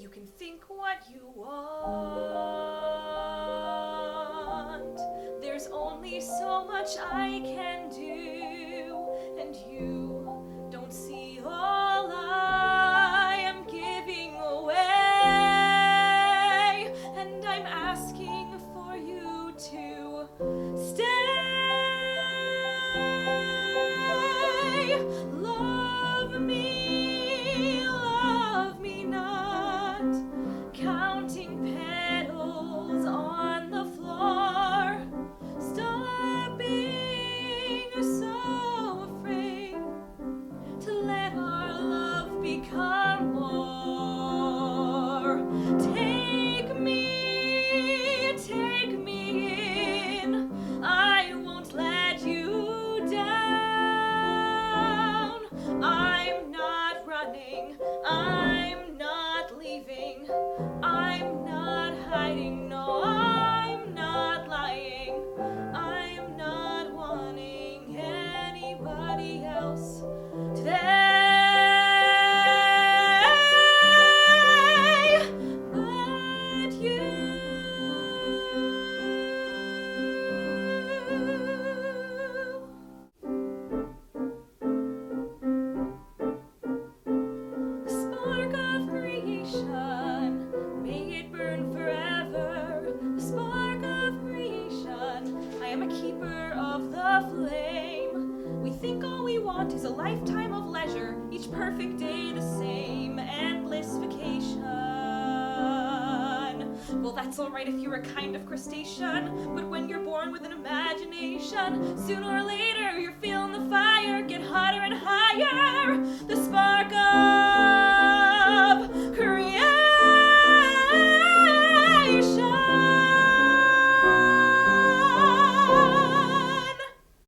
You can think what you want. There's only so much I can do, and you don't see all I am giving away. And I'm asking for you to stay. Love me not, counting petals on the floor. Stop being so afraid to let our love become more. Take me in. I won't let you down. I'm not running. I'm not leaving. I'm not hiding. No, I'm not lying. I'm not wanting anybody else today but you. The spark of creation, may it burn forever. The spark of creation, I am a keeper of the flame. We think all we want is a lifetime of leisure, each perfect day the same, endless vacation. Well, that's alright if you're a kind of crustacean, but when you're born with an imagination, sooner or later you're feeling the fire get hotter and higher. The